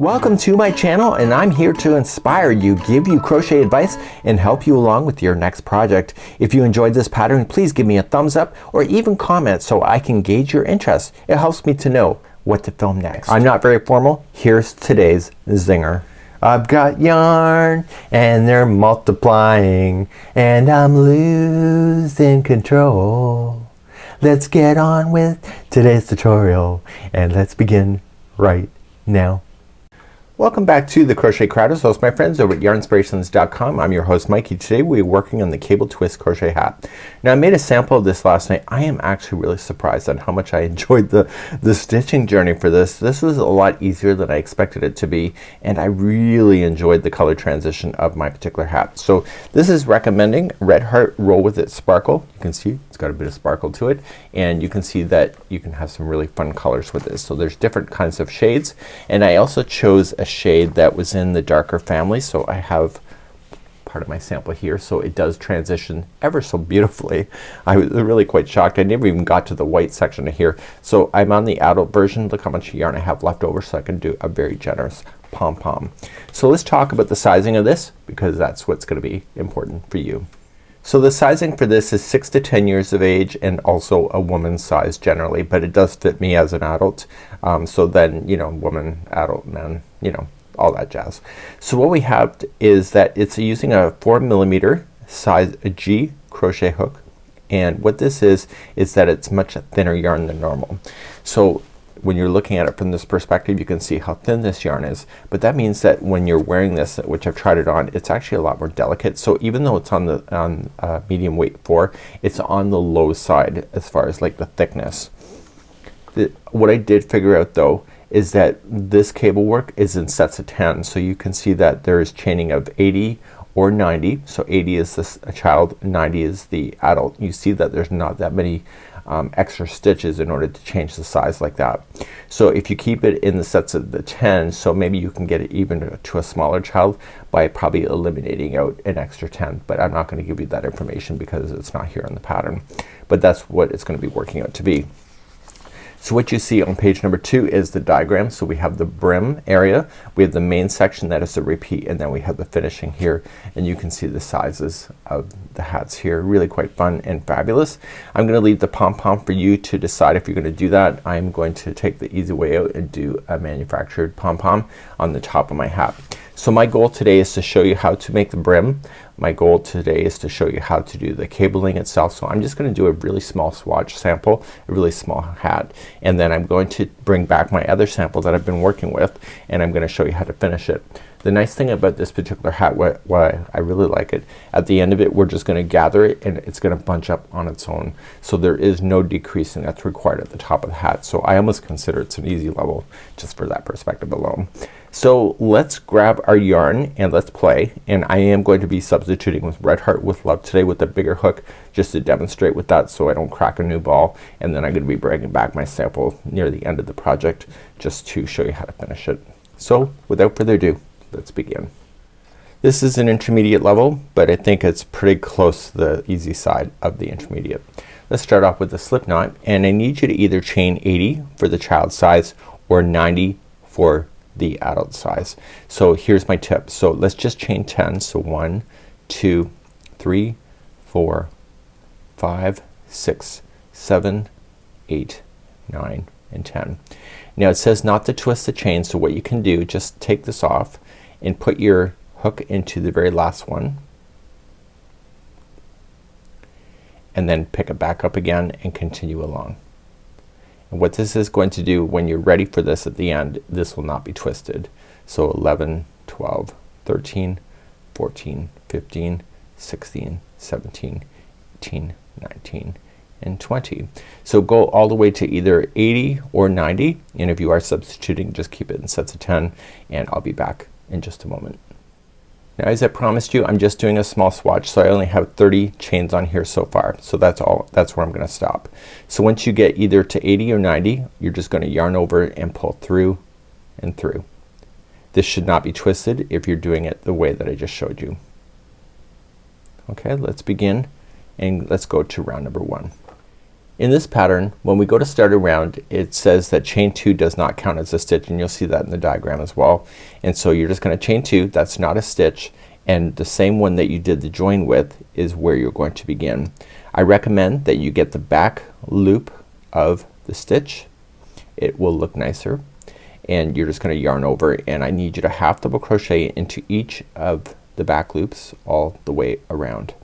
Welcome to my channel, and I'm here to inspire you, give you crochet advice, and help you along with your next project. If you enjoyed this pattern, please give me a thumbs up or even comment so I can gauge your interest. It helps me to know what to film next. I'm not very formal. Here's today's zinger. I've got yarn and they're multiplying and I'm losing control. Let's get on with today's tutorial and let's begin right now. Welcome back to the Crochet Crowd. As host my friends over at yarnspirations.com. I'm your host Mikey. Today we're working on the cable twist crochet hat. Now I made a sample of this last night. I am actually really surprised on how much I enjoyed the stitching journey for this. This was a lot easier than I expected it to be, and I really enjoyed the color transition of my particular hat. So this is recommending Red Heart Roll With It Sparkle. You can see it's got a bit of sparkle to it, and you can see that you can have some really fun colors with this. So there's different kinds of shades, and I also chose a shade that was in the darker family. So I have part of my sample here, so it does transition ever so beautifully. I was really quite shocked. I never even got to the white section of here. So I'm on the adult version. Look how much yarn I have left over, so I can do a very generous Pom Pom. So let's talk about the sizing of this, because that's what's going to be important for you. So the sizing for this is 6 to 10 years of age, and also a woman's size generally, but it does fit me as an adult. So then, you know, woman, adult, men, you know, all that jazz. So what we have is that it's using a 4mm size G crochet hook, and what this is that it's much thinner yarn than normal. So when you're looking at it from this perspective, you can see how thin this yarn is, but that means that when you're wearing this, which I've tried it on, it's actually a lot more delicate. So even though it's on the medium weight 4, it's on the low side as far as like the thickness. What I did figure out though is that this cable work is in sets of 10, so you can see that there is chaining of 80 or 90. So 80 is this a child, 90 is the adult. You see that there's not that many extra stitches in order to change the size like that. So if you keep it in the sets of the 10, so maybe you can get it even to a smaller child by probably eliminating out an extra 10, but I'm not going to give you that information because it's not here in the pattern, but that's what it's going to be working out to be. So what you see on page number 2 is the diagram. So we have the brim area, we have the main section that is a repeat, and then we have the finishing here, and you can see the sizes of the hats here. Really quite fun and fabulous. I'm gonna leave the pom pom for you to decide if you're gonna do that. I'm going to take the easy way out and do a manufactured pom pom on the top of my hat. So my goal today is to show you how to make the brim. My goal today is to show you how to do the cabling itself. So I'm just gonna do a really small swatch sample, a really small hat, and then I'm going to bring back my other sample that I've been working with, and I'm gonna show you how to finish it. The nice thing about this particular hat, why I really like it, at the end of it we're just gonna gather it and it's gonna bunch up on its own. So there is no decreasing that's required at the top of the hat. So I almost consider it's an easy level just for that perspective alone. So let's grab our yarn and let's play, and I am going to be substituting with Red Heart with Love today with a bigger hook just to demonstrate with that so I don't crack a new ball, and then I'm gonna be bringing back my sample near the end of the project just to show you how to finish it. So without further ado, let's begin. This is an intermediate level, but I think it's pretty close to the easy side of the intermediate. Let's start off with the slip knot, and I need you to either chain 80 for the child size or 90 for the adult size. So here's my tip. So let's just chain 10. So 1, 2, 3, 4, 5, 6, 7, 8, 9, and 10. Now it says not to twist the chain, so what you can do, just take this off and put your hook into the very last one, and then pick it back up again and continue along. And what this is going to do when you're ready for this at the end, this will not be twisted. So 11, 12, 13, 14, 15, 16, 17, 18, 19, and 20. So go all the way to either 80 or 90, and if you are substituting, just keep it in sets of 10, and I'll be back in just a moment. Now as I promised you, I'm just doing a small swatch, so I only have 30 chains on here so far. So that's all, that's where I'm gonna stop. So once you get either to 80 or 90, you're just gonna yarn over and pull through and through. This should not be twisted if you're doing it the way that I just showed you. Okay, let's begin, and let's go to round number 1. In this pattern, when we go to start a round, it says that chain 2 does not count as a stitch, and you'll see that in the diagram as well. And so you're just gonna chain 2, that's not a stitch, and the same one that you did the join with is where you're going to begin. I recommend that you get the back loop of the stitch. It will look nicer. And you're just gonna yarn over, and I need you to half double crochet into each of the back loops all the way around.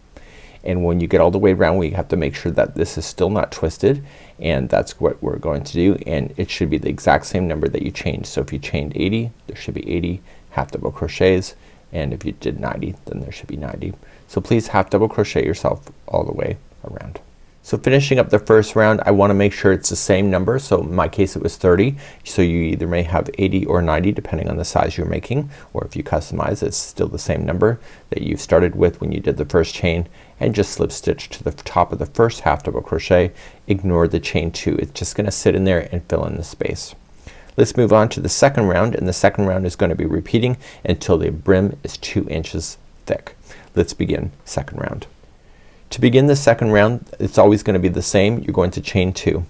And when you get all the way around, we have to make sure that this is still not twisted, and that's what we're going to do. And it should be the exact same number that you chained. So if you chained 80, there should be 80 half double crochets, and if you did 90, then there should be 90. So please half double crochet yourself all the way around. So finishing up the first round, I wanna make sure it's the same number. So in my case it was 30. So you either may have 80 or 90 depending on the size you're making, or if you customize, it's still the same number that you started with when you did the first chain, and just slip stitch to the top of the first half double crochet. Ignore the chain 2. It's just gonna sit in there and fill in the space. Let's move on to the second round, and the second round is gonna be repeating until the brim is 2 inches thick. Let's begin second round. To begin the second round, it's always gonna be the same. You're going to chain 2.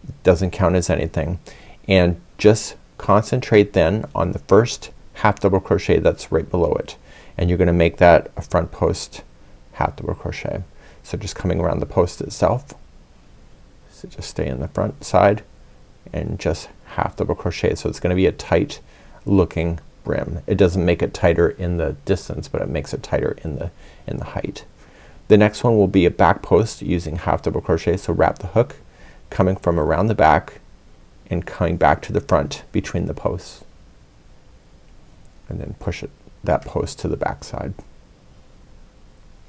It doesn't count as anything. And just concentrate then on the first half double crochet that's right below it. And you're gonna make that a front post half double crochet. So just coming around the post itself. So just stay in the front side and just half double crochet. So it's gonna be a tight looking brim. It doesn't make it tighter in the distance, but it makes it tighter in the height. The next one will be a back post using half double crochet. So wrap the hook coming from around the back and coming back to the front between the posts, and then push that post to the back side.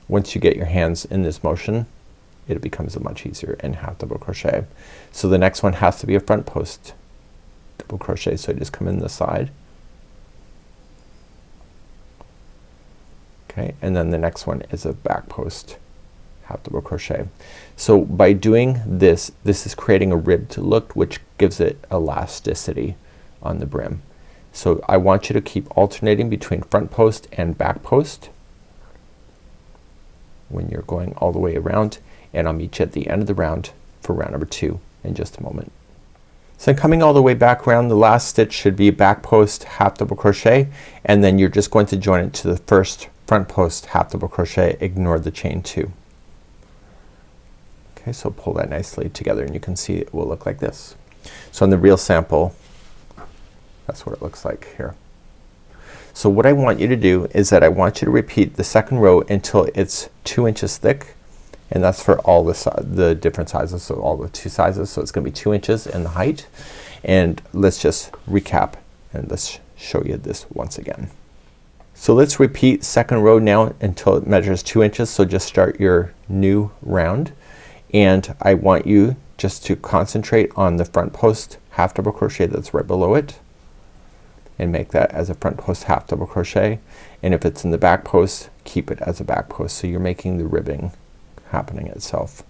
Once you get your hands in this motion, it becomes much easier, and half double crochet. So the next one has to be a front post double crochet. So you just come in the side. Okay, and then the next one is a back post half double crochet. So by doing this, this is creating a ribbed look, which gives it elasticity on the brim. So I want you to keep alternating between front post and back post when you're going all the way around, and I'll meet you at the end of the round for round number 2 in just a moment. So coming all the way back around, the last stitch should be back post half double crochet, and then you're just going to join it to the first front post half double crochet. Ignore the chain 2. Okay, so pull that nicely together, and you can see it will look like this. So in the real sample, that's what it looks like here. So what I want you to do is that I want you to repeat the second row until it's 2 inches thick, and that's for all the different sizes, so all the 2 sizes. So it's gonna be 2 inches in the height. And let's just recap, and let's show you this once again. So let's repeat second row now until it measures 2 inches. So just start your new round, and I want you just to concentrate on the front post half double crochet that's right below it, and make that as a front post half double crochet. And if it's in the back post, keep it as a back post, so you're making the ribbing happening itself.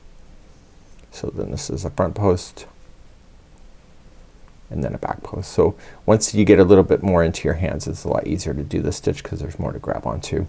So then this is a front post and then a back post. So once you get a little bit more into your hands, it's a lot easier to do the stitch because there's more to grab onto.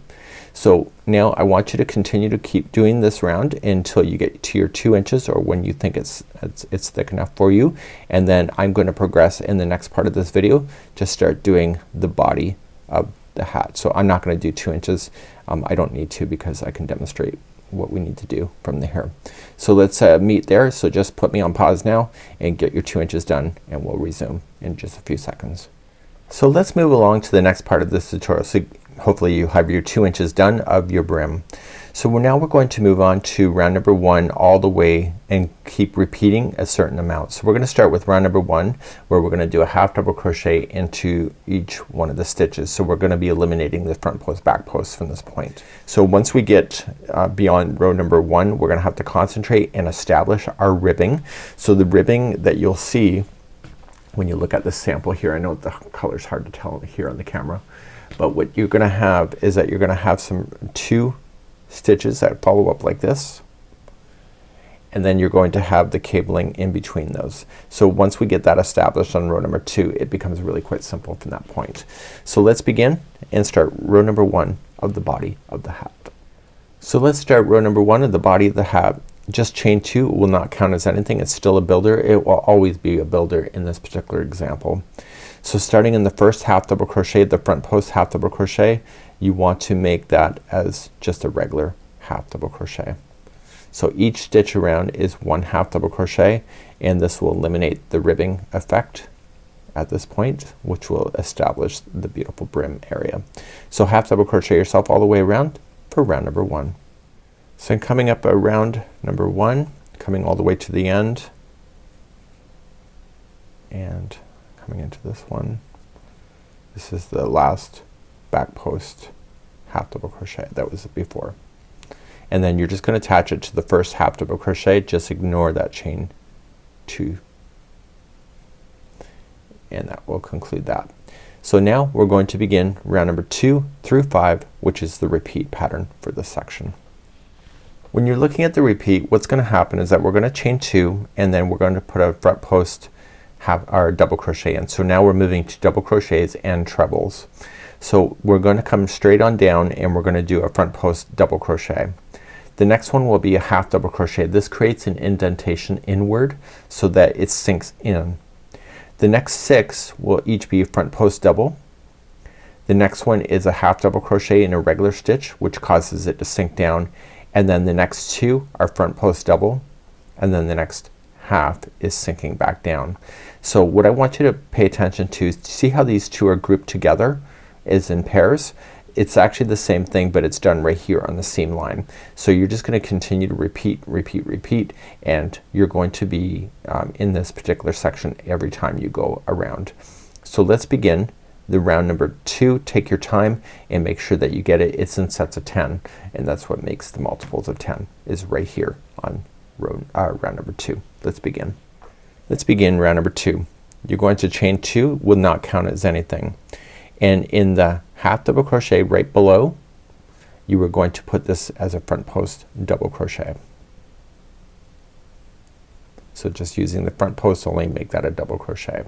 So now I want you to continue to keep doing this round until you get to your 2 inches, or when you think it's thick enough for you. And then I'm going to progress in the next part of this video to start doing the body of the hat. So I'm not going to do 2 inches. I don't need to, because I can demonstrate what we need to do from there. So let's meet there. So just put me on pause now and get your 2 inches done, and we'll resume in just a few seconds. So let's move along to the next part of this tutorial. So hopefully you have your 2 inches done of your brim. So now we're going to move on to round number 1 all the way, and keep repeating a certain amount. So we're gonna start with round number 1, where we're gonna do a half double crochet into each one of the stitches. So we're gonna be eliminating the front post back post from this point. So once we get beyond row number 1, we're gonna have to concentrate and establish our ribbing. So the ribbing that you'll see when you look at this sample here, I know the color's hard to tell here on the camera, but what you're gonna have is that you're gonna have some 2 stitches that follow up like this, and then you're going to have the cabling in between those. So once we get that established on row number 2, it becomes really quite simple from that point. So let's begin and start row number 1 of the body of the hat. So let's start row number 1 of the body of the hat, just chain 2 will not count as anything. It's still a builder. It will always be a builder in this particular example. So starting in the first half double crochet, the front post half double crochet, you want to make that as just a regular half double crochet. So each stitch around is 1 half double crochet, and this will eliminate the ribbing effect at this point, which will establish the beautiful brim area. So half double crochet yourself all the way around for round number 1. So I'm coming up around number 1, coming all the way to the end, and coming into this one. This is the last back post half double crochet that was before. And then you're just gonna attach it to the first half double crochet. Just ignore that chain 2, and that will conclude that. So now we're going to begin round number 2 through 5, which is the repeat pattern for this section. When you're looking at the repeat, what's gonna happen is that we're gonna chain 2, and then we're going to put a front post half our double crochet in. So now we're moving to double crochets and trebles. So we're going to come straight on down, and we're gonna do a front post double crochet. The next one will be a half double crochet. This creates an indentation inward so that it sinks in. The next 6 will each be front post double. The next one is a half double crochet in a regular stitch, which causes it to sink down, and then the next 2 are front post double, and then the next half is sinking back down. So what I want you to pay attention to is see how these 2 are grouped together is in pairs. It's actually the same thing, but it's done right here on the seam line. So you're just gonna continue to repeat, and you're going to be in this particular section every time you go around. So let's begin the round number 2. Take your time and make sure that you get it. It's in sets of 10, and that's what makes the multiples of 10 is right here on round number 2. Let's begin. Let's begin round number 2. You're going to chain 2, will not count as anything, and in the half double crochet right below, you are going to put this as a front post double crochet. So just using the front post only, make that a double crochet.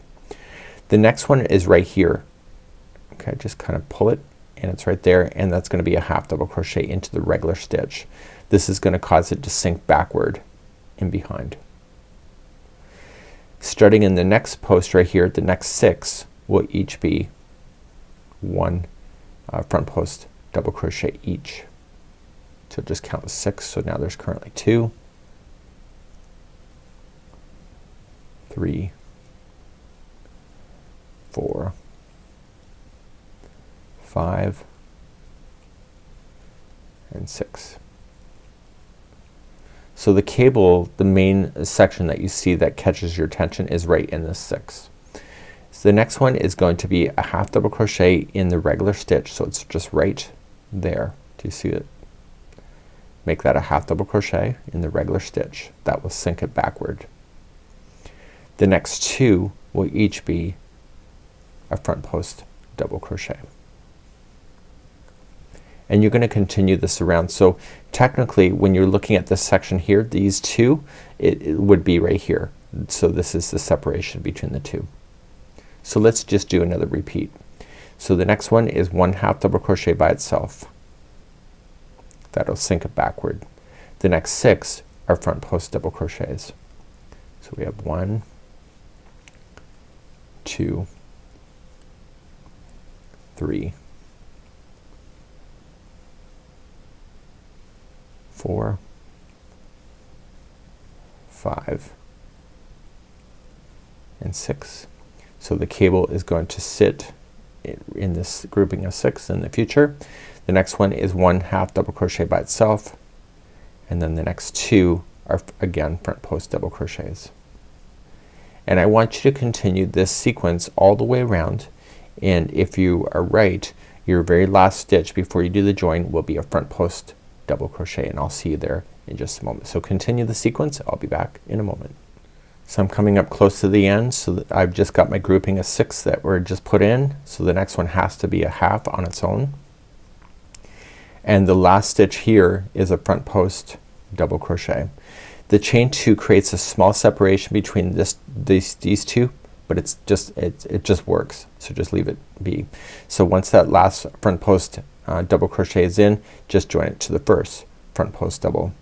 The next one is right here. Okay, just kind of pull it, and it's right there, and that's gonna be a half double crochet into the regular stitch. This is gonna cause it to sink backward and behind. Starting in the next post right here, the next 6 will each be 1 front post double crochet each. So just count 6. So now there's currently 2, 3, 4, 5, and 6. So the cable, the main section that you see that catches your attention is right in this 6. So the next one is going to be a half double crochet in the regular stitch. So it's just right there. Do you see it? Make that a half double crochet in the regular stitch. That will sink it backward. The next 2 will each be a front post double crochet. And you're gonna continue this around. So technically when you're looking at this section here, these 2, it would be right here. So this is the separation between the 2. So let's just do another repeat. So the next one is 1 half double crochet by itself. That'll sink it backward. The next 6 are front post double crochets. So we have 1, 2, 3, 4, 5, and 6. So the cable is going to sit in this grouping of 6 in the future. The next one is 1 half double crochet by itself, and then the next 2 are again front post double crochets. And I want you to continue this sequence all the way around, and if you are right, your very last stitch before you do the join will be a front post double crochet, and I'll see you there in just a moment. So continue the sequence. I'll be back in a moment. So I'm coming up close to the end, so that I've just got my grouping of 6 that were just put in. So the next one has to be a half on its own, and the last stitch here is a front post double crochet. The chain 2 creates a small separation between these 2, but it just works. So just leave it be. So once that last front post double crochet is in, just join it to the first front post double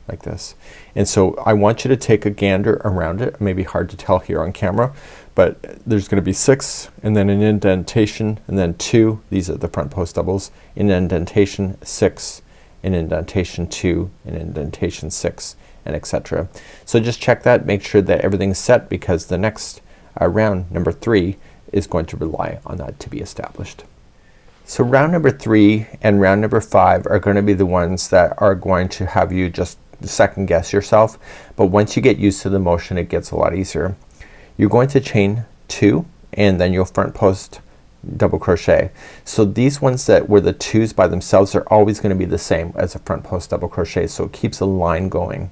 like this. And so I want you to take a gander around it. It may be hard to tell here on camera, but there's gonna be 6 and then an indentation and then 2. These are the front post doubles. An indentation, 6, an indentation, 2, an indentation, 6, and etc. So just check that, make sure that everything's set, because the next round, number 3, is going to rely on that to be established. So round number 3 and round number 5 are going to be the ones that are going to have you just second guess yourself, but once you get used to the motion it gets a lot easier. You're going to chain 2 and then you'll front post double crochet. So these ones that were the 2s by themselves are always going to be the same as a front post double crochet, so it keeps a line going.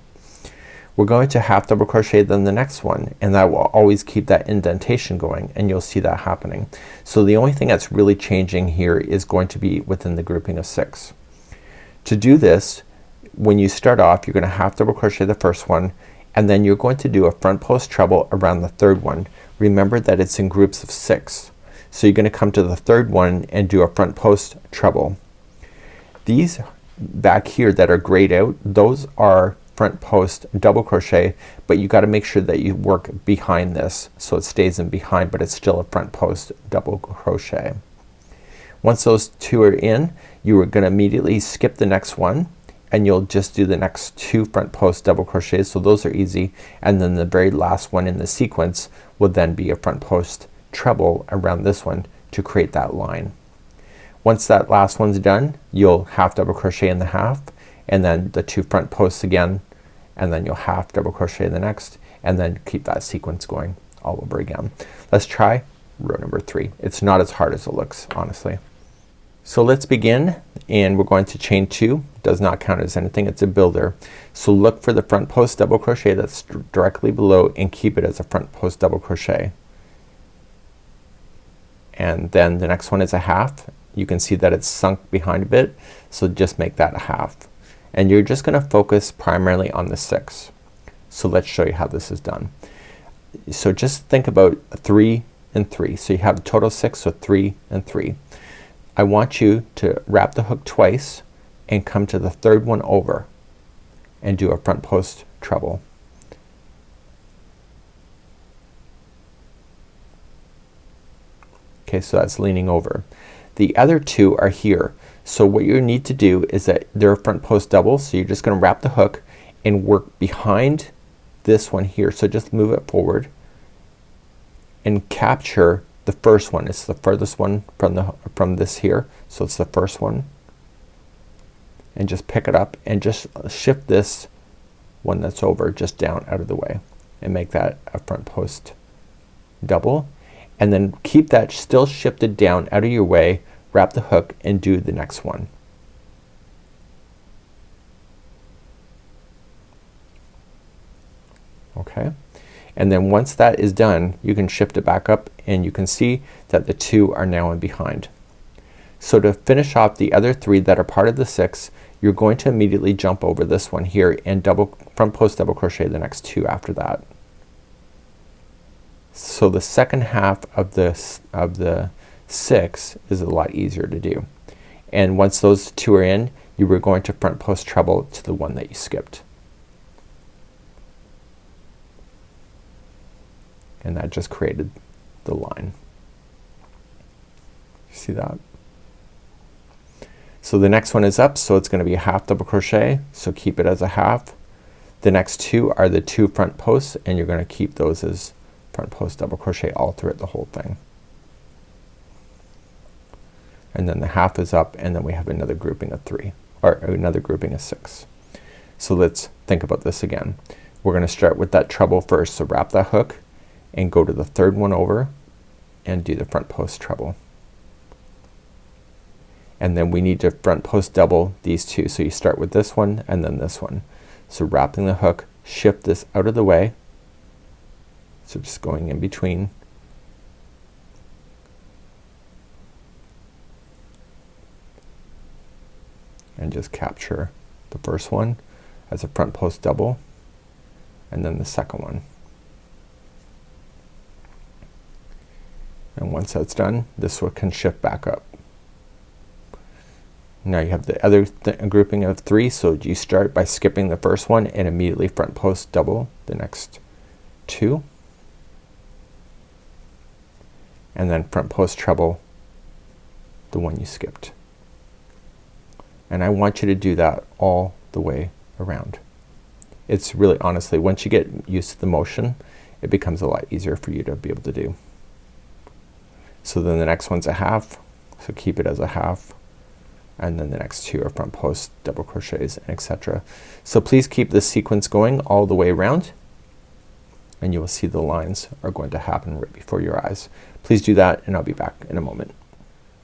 We're going to half double crochet then the next one, and that will always keep that indentation going, and you'll see that happening. So the only thing that's really changing here is going to be within the grouping of 6. To do this, when you start off you're gonna half double crochet the first one, and then you're going to do a front post treble around the third one. Remember that it's in groups of 6. So you're gonna come to the third one and do a front post treble. These back here that are grayed out, those are front post double crochet, but you gotta make sure that you work behind this so it stays in behind, but it's still a front post double crochet. Once those 2 are in, you are gonna immediately skip the next one and you'll just do the next 2 front post double crochets, so those are easy, and then the very last one in the sequence will then be a front post treble around this one to create that line. Once that last one's done, you'll half double crochet in the half, and then the 2 front posts again, and then you'll half double crochet the next, and then keep that sequence going all over again. Let's try row number 3. It's not as hard as it looks, honestly. So let's begin, and we're going to chain 2. Does not count as anything, it's a builder. So look for the front post double crochet that's directly below and keep it as a front post double crochet. And then the next one is a half. You can see that it's sunk behind a bit, so just make that a half. And you're just gonna focus primarily on the 6. So let's show you how this is done. So just think about 3 and 3. So you have a total 6, so 3 and 3. I want you to wrap the hook twice and come to the third one over and do a front post treble. Okay, so that's leaning over. The other 2 are here. So what you need to do is that they're front post doubles, so you're just gonna wrap the hook and work behind this one here. So just move it forward and capture the first one. It's the furthest one from this here, so it's the first one, and just pick it up and just shift this one that's over just down out of the way and make that a front post double, and then keep that still shifted down out of your way. Wrap the hook and do the next one. Okay, and then once that is done you can shift it back up and you can see that the 2 are now in behind. So to finish off the other 3 that are part of the 6, you're going to immediately jump over this one here and front post double crochet the next 2 after that. So the second half of the 6 is a lot easier to do, and once those 2 are in, you were going to front post treble to the one that you skipped, and that just created the line. See that? So the next one is up, so it's gonna be a half double crochet, so keep it as a half. The next 2 are the 2 front posts, and you're gonna keep those as front post double crochet all throughout the whole thing. And then the half is up, and then we have another grouping of 3, or another grouping of 6. So let's think about this again. We're gonna start with that treble first, so wrap that hook and go to the third one over and do the front post treble. And then we need to front post double these 2, so you start with this one and then this one. So wrapping the hook, shift this out of the way, so just going in between, and just capture the first one as a front post double, and then the second one. And once that's done, this one can shift back up. Now you have the other grouping of 3, so you start by skipping the first one and immediately front post double the next 2, and then front post treble the one you skipped. And I want you to do that all the way around. It's really, honestly, once you get used to the motion, it becomes a lot easier for you to be able to do. So then the next one's a half, so keep it as a half, and then the next 2 are front post double crochets, and etc. So please keep this sequence going all the way around, and you will see the lines are going to happen right before your eyes. Please do that, and I'll be back in a moment.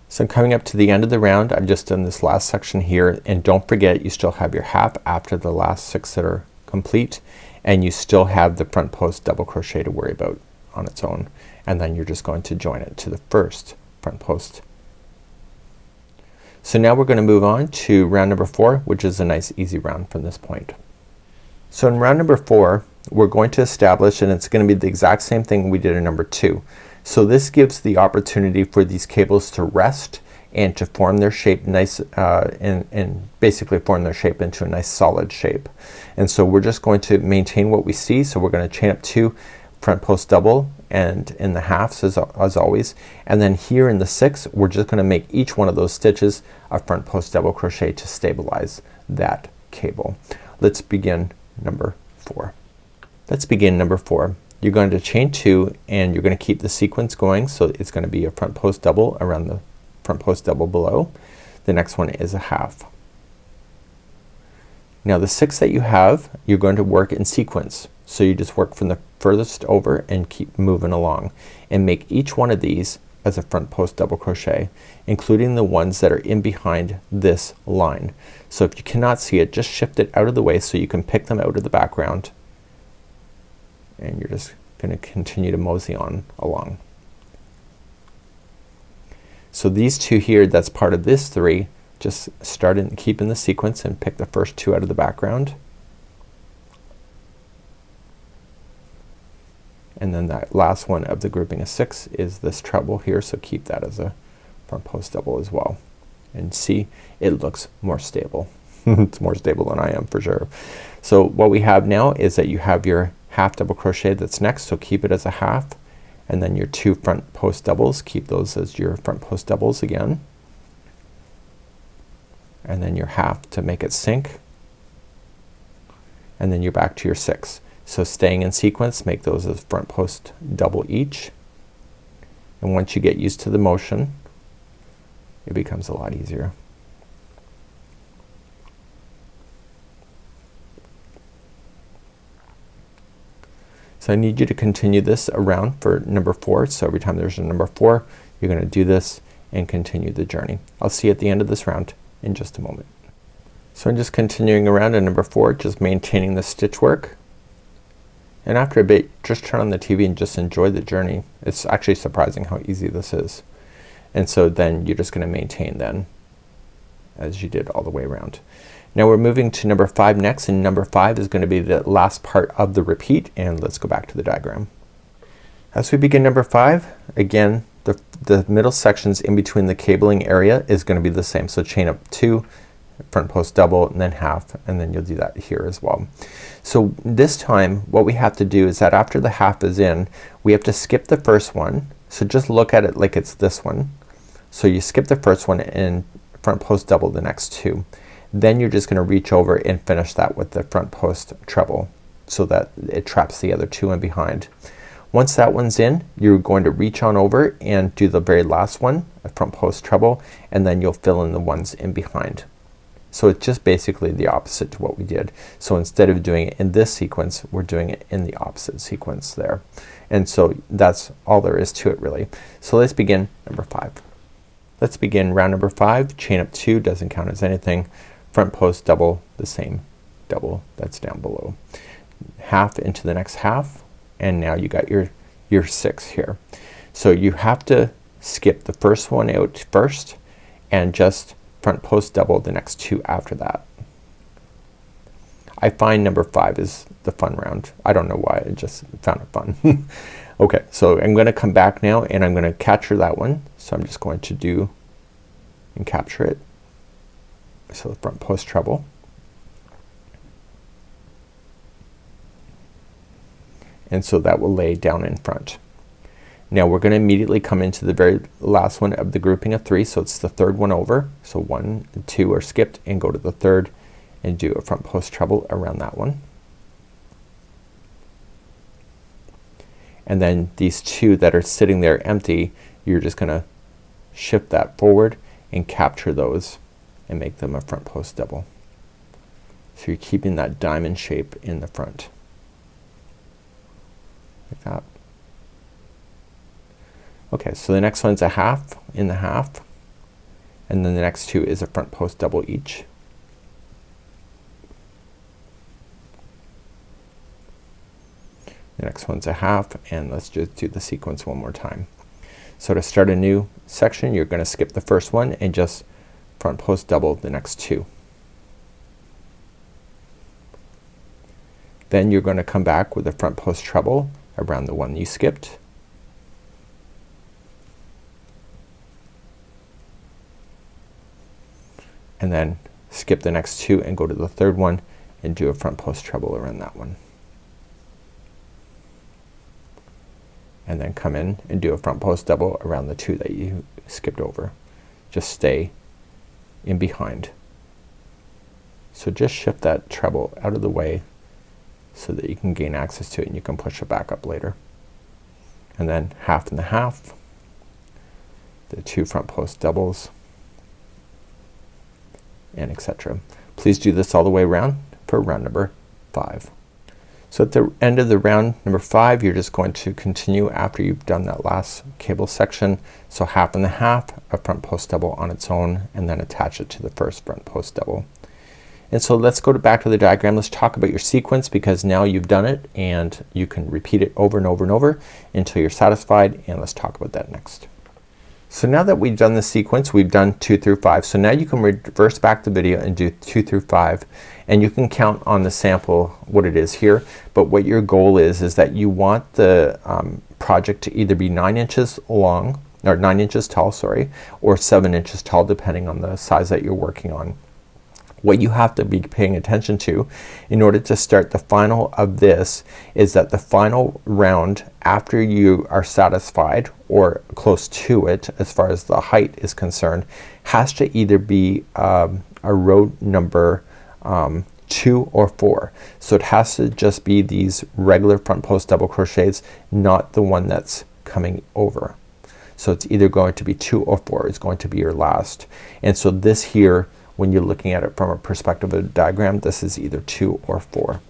So I'm coming up to the end of the round. I've just done this last section here, and don't forget you still have your half after the last 6 that are complete, and you still have the front post double crochet to worry about on its own, and then you're just going to join it to the first front post. So now we're going to move on to round number 4, which is a nice easy round from this point. So in round number 4 we're going to establish, and it's going to be the exact same thing we did in number 2. So this gives the opportunity for these cables to rest and to form their shape nice, and basically form their shape into a nice solid shape. And so we're just going to maintain what we see. So we're going to chain up 2 front post double and in the halves as always, and then here in the 6 we're just going to make each one of those stitches a front post double crochet to stabilize that cable. Let's begin number 4. Let's begin number 4. You're going to chain 2 and you're going to keep the sequence going, so it's going to be a front post double around the front post double below. The next one is a half. Now the 6 that you have, you're going to work in sequence, so you just work from the furthest over and keep moving along and make each one of these as a front post double crochet, including the ones that are in behind this line. So if you cannot see it, just shift it out of the way so you can pick them out of the background, and you're just going to continue to mosey on along. So these 2 here, that's part of this 3, just start and keep in the sequence and pick the first 2 out of the background, and then that last one of the grouping of 6 is this treble here, so keep that as a front post double as well, and see, it looks more stable. It's more stable than I am for sure. So what we have now is that you have your half double crochet that's next, so keep it as a half, and then your 2 front post doubles, keep those as your front post doubles again, and then your half to make it sink, and then you're back to your 6. So staying in sequence, make those as front post double each, and once you get used to the motion it becomes a lot easier. So I need you to continue this around for number 4. So every time there's a number 4 you're going to do this and continue the journey. I'll see you at the end of this round in just a moment. So I'm just continuing around in number 4, just maintaining the stitch work, and after a bit just turn on the TV and just enjoy the journey. It's actually surprising how easy this is, and so then you're just going to maintain then as you did all the way around. Now we're moving to number 5 next, and number 5 is going to be the last part of the repeat, and let's go back to the diagram. As we begin number 5, again the middle sections in between the cabling area is going to be the same, so chain up 2 front post double and then half, and then you'll do that here as well. So this time what we have to do is that after the half is in, we have to skip the first one, so just look at it like it's this one. So you skip the first one and front post double the next 2. Then you're just going to reach over and finish that with the front post treble so that it traps the other 2 in behind. Once that one's in, you're going to reach on over and do the very last one, a front post treble, and then you'll fill in the ones in behind. So it's just basically the opposite to what we did. So instead of doing it in this sequence, we're doing it in the opposite sequence there. And so that's all there is to it really. So let's begin number 5. Let's begin round number 5. Chain up 2, doesn't count as anything. Front post double the same double that's down below. Half into the next half, and now you got your 6 here. So you have to skip the first one out first and just front post double the next 2 after that. I find number 5 is the fun round. I don't know why, I just found it fun. Okay, so I'm gonna come back now and I'm gonna capture that one. So I'm just going to do and capture it. So the front post treble, and so that will lay down in front. Now we're gonna immediately come into the very last one of the grouping of 3, so it's the third one over. So 1 and 2 are skipped, and go to the third and do a front post treble around that one. And then these 2 that are sitting there empty, you're just gonna shift that forward and capture those and make them a front post double. So you're keeping that diamond shape in the front like that. Okay, so the next one's a half in the half, and then the next 2 is a front post double each. The next one's a half, and let's just do the sequence one more time. So to start a new section, you're gonna skip the first one and just front post double the next 2. Then you're gonna come back with a front post treble around the one you skipped. And then skip the next 2 and go to the third one and do a front post treble around that one. And then come in and do a front post double around the 2 that you skipped over. Just stay in behind. So just shift that treble out of the way so that you can gain access to it and you can push it back up later. And then half in the half, the 2 front post doubles, and etc. Please do this all the way around for round number 5. So at the end of the round number 5, you're just going to continue after you've done that last cable section. So half in the half, a front post double on its own, and then attach it to the first front post double. And so let's go back to the diagram. Let's talk about your sequence, because now you've done it and you can repeat it over and over and over until you're satisfied, and let's talk about that next. So now that we've done the sequence, we've done 2 through 5. So now you can reverse back the video and do 2 through 5, and you can count on the sample what it is here. But what your goal is that you want the project to either be 9 inches long, or 9 inches tall, sorry, or 7 inches tall, depending on the size that you're working on. What you have to be paying attention to in order to start the final of this is that the final round, after you are satisfied or close to it as far as the height is concerned, has to either be a row number 2 or 4. So it has to just be these regular front post double crochets, not the one that's coming over. So it's either going to be 2 or 4 is going to be your last. And so this here, when you're looking at it from a perspective of a diagram, this is either 2 or 4.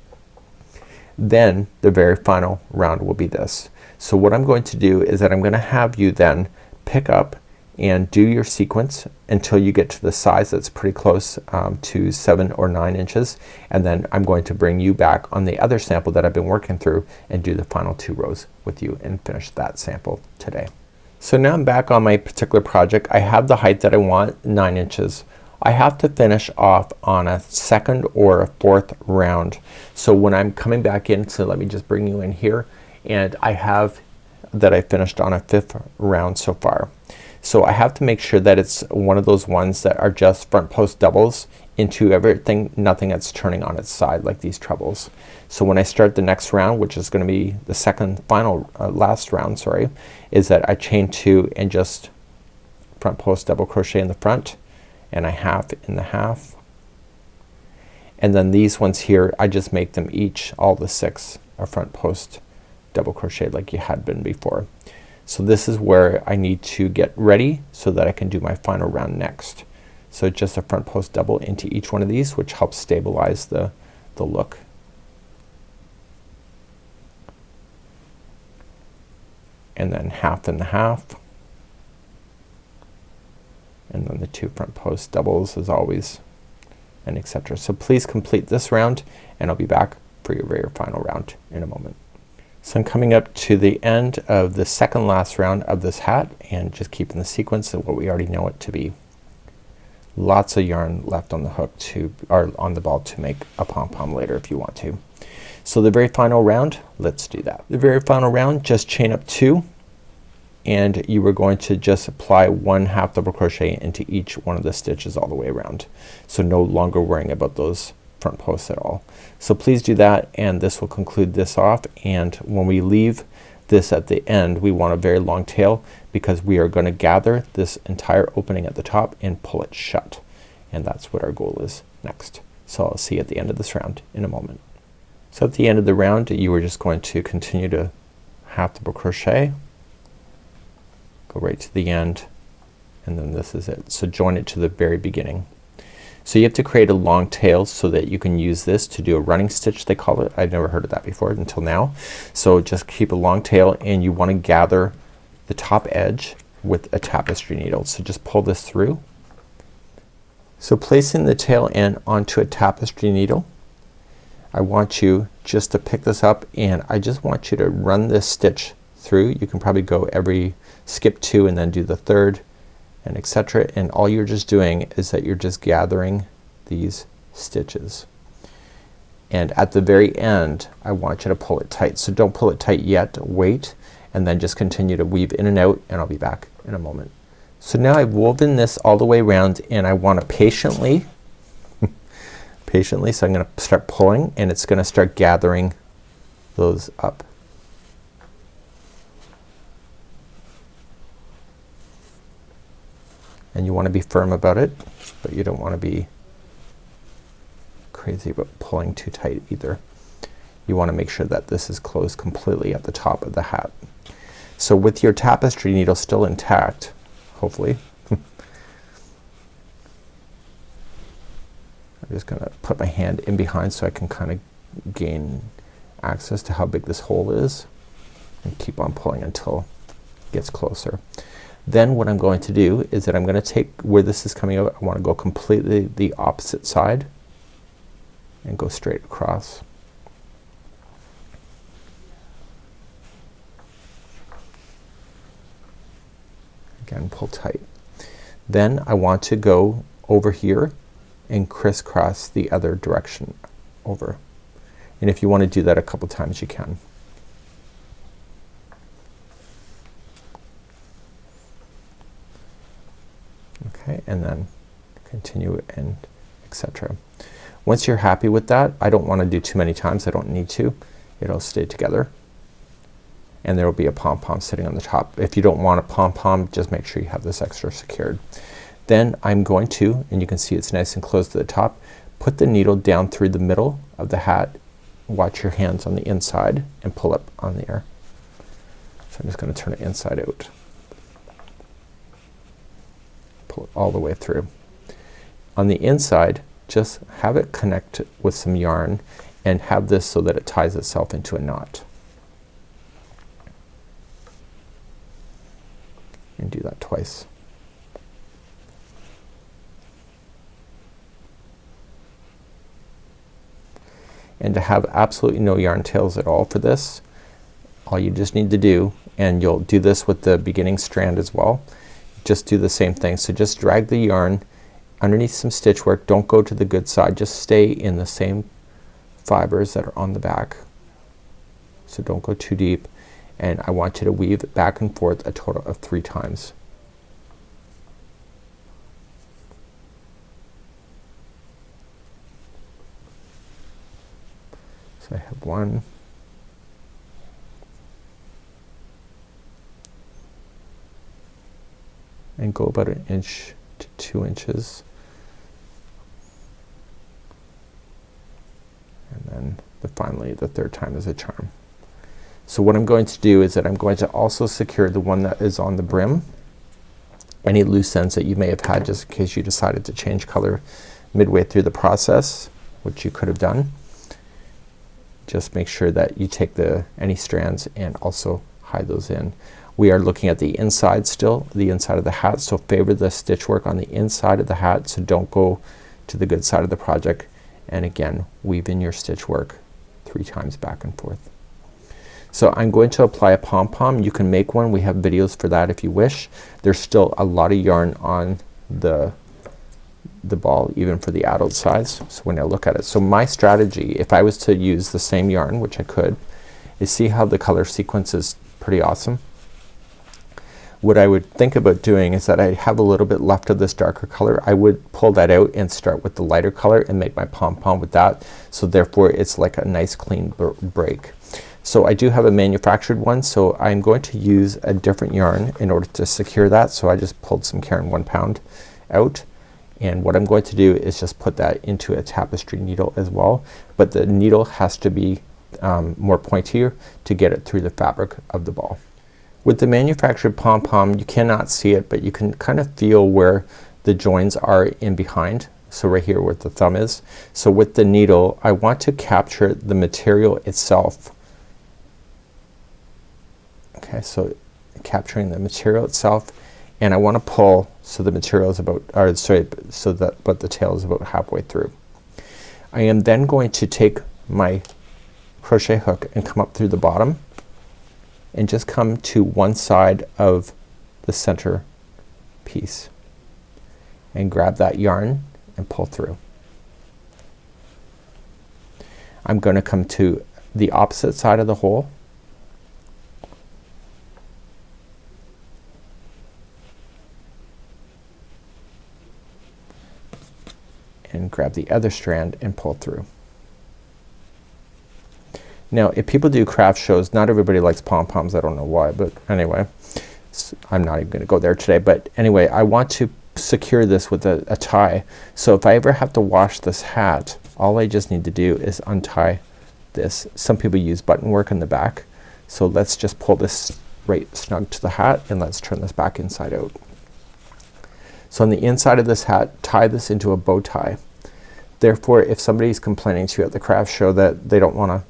Then the very final round will be this. So what I'm going to do is that I'm gonna have you then pick up and do your sequence until you get to the size that's pretty close to 7 or 9 inches, and then I'm going to bring you back on the other sample that I've been working through and do the final 2 rows with you and finish that sample today. So now I'm back on my particular project. I have the height that I want, 9 inches. I have to finish off on a 2nd or a 4th round. So when I'm coming back in, so let me just bring you in here, and I have that I finished on a 5th round so far. So I have to make sure that it's one of those ones that are just front post doubles into everything, nothing that's turning on its side like these trebles. So when I start the next round, which is gonna be the second final last round, sorry, is that I chain 2 and just front post double crochet in the front, and I half in the half, and then these ones here I just make them each, all the 6 are front post double crochet like you had been before. So this is where I need to get ready so that I can do my final round next. So just a front post double into each one of these, which helps stabilize the look. And then half in the half, and then the 2 front post doubles as always, and etc. So please complete this round, and I'll be back for your very final round in a moment. So I'm coming up to the end of the second last round of this hat, and just keeping the sequence of what we already know it to be. Lots of yarn left on the hook to, or on the ball, to make a pom pom later if you want to. So the very final round, let's do that. The very final round, just chain up 2 and you were going to just apply 1 half double crochet into each one of the stitches all the way around. So no longer worrying about those front posts at all. So please do that, and this will conclude this off. And when we leave this at the end, we want a very long tail because we are going to gather this entire opening at the top and pull it shut, and that's what our goal is next. So I'll see you at the end of this round in a moment. So at the end of the round you are just going to continue to half double crochet, go right to the end, and then this is it. So join it to the very beginning. So you have to create a long tail so that you can use this to do a running stitch, they call it. I've never heard of that before until now. So just keep a long tail, and you want to gather the top edge with a tapestry needle. So just pull this through. So placing the tail end onto a tapestry needle, I want you just to pick this up, and I just want you to run this stitch through. You can probably go skip 2 and then do the 3rd, and etc. And all you're just doing is that you're just gathering these stitches, and at the very end I want you to pull it tight. So don't pull it tight yet, wait, and then just continue to weave in and out, and I'll be back in a moment. So now I've woven this all the way around, and I want to patiently so I'm gonna start pulling, and it's gonna start gathering those up. And you want to be firm about it, but you don't want to be crazy about pulling too tight either. You want to make sure that this is closed completely at the top of the hat. So with your tapestry needle still intact, hopefully, I'm just gonna put my hand in behind so I can kind of gain access to how big this hole is, and keep on pulling until it gets closer. Then what I'm going to do is that I'm gonna take where this is coming out, I want to go completely the opposite side and go straight across. Again, pull tight. Then I want to go over here and crisscross the other direction over, and if you want to do that a couple times you can. Okay, and then continue and etc. Once you're happy with that, I don't want to do too many times, I don't need to, it'll stay together, and there will be a pom-pom sitting on the top. If you don't want a pom-pom, just make sure you have this extra secured. Then I'm going to, and you can see it's nice and close to the top, put the needle down through the middle of the hat, watch your hands on the inside, and pull up on there. So I'm just gonna turn it inside out. Pull it all the way through. On the inside, just have it connect with some yarn and have this so that it ties itself into a knot. And do that twice. And to have absolutely no yarn tails at all for this, all you just need to do, and you'll do this with the beginning strand as well, just do the same thing. So just drag the yarn underneath some stitch work, don't go to the good side, just stay in the same fibers that are on the back. So don't go too deep, and I want you to weave back and forth a total of 3 times. So I have 1, and go about 1 inch to 2 inches, and then finally the 3rd time is a charm. So what I'm going to do is that I'm going to also secure the one that is on the brim. Any loose ends that you may have had just in case you decided to change color midway through the process, which you could have done. Just make sure that you take any strands and also hide those in. We are looking at the inside still, the inside of the hat, so favor the stitch work on the inside of the hat, so don't go to the good side of the project. And again, weave in your stitch work 3 times back and forth. So I'm going to apply a pom-pom. You can make one. We have videos for that if you wish. There's still a lot of yarn on the ball even for the adult size. So when I look at it, so my strategy, if I was to use the same yarn, which I could, is see how the color sequence is pretty awesome. what I would think about doing is that I have a little bit left of this darker color. I would pull that out and start with the lighter color and make my pom pom with that, so therefore it's like a nice clean break. So I do have a manufactured one, so I'm going to use a different yarn in order to secure that. So I just pulled some Caron 1 pound out, and what I'm going to do is just put that into a tapestry needle as well, but the needle has to be more pointier to get it through the fabric of the ball. With the manufactured pom pom, you cannot see it, but you can kind of feel where the joins are in behind. So right here where the thumb is. So with the needle I want to capture the material itself. Okay, so capturing the material itself, and I want to pull so the material is about, or sorry, so that but the tail is about halfway through. I am then going to take my crochet hook and come up through the bottom and just come to one side of the center piece and grab that yarn and pull through. I'm going to come to the opposite side of the hole and grab the other strand and pull through. Now if people do craft shows, not everybody likes pom poms. I don't know why, but anyway, I'm not even gonna go there today. But anyway, I want to secure this with a tie. So if I ever have to wash this hat, all I just need to do is untie this. Some people use button work in the back. So let's just pull this right snug to the hat, and let's turn this back inside out. So on the inside of this hat, tie this into a bow tie. Therefore if somebody's complaining to you at the craft show that they don't want a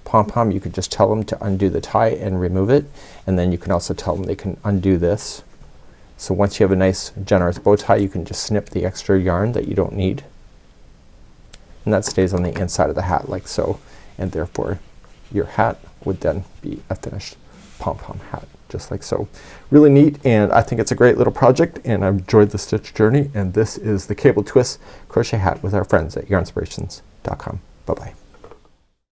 pom pom, you could just tell them to undo the tie and remove it, and then you can also tell them they can undo this. So once you have a nice generous bow tie, you can just snip the extra yarn that you don't need, and that stays on the inside of the hat like so, and therefore your hat would then be a finished pom pom hat just like so. Really neat, and I think it's a great little project, and I've enjoyed the stitch journey, and this is the Cable Twist crochet hat with our friends at yarnspirations.com. Bye bye.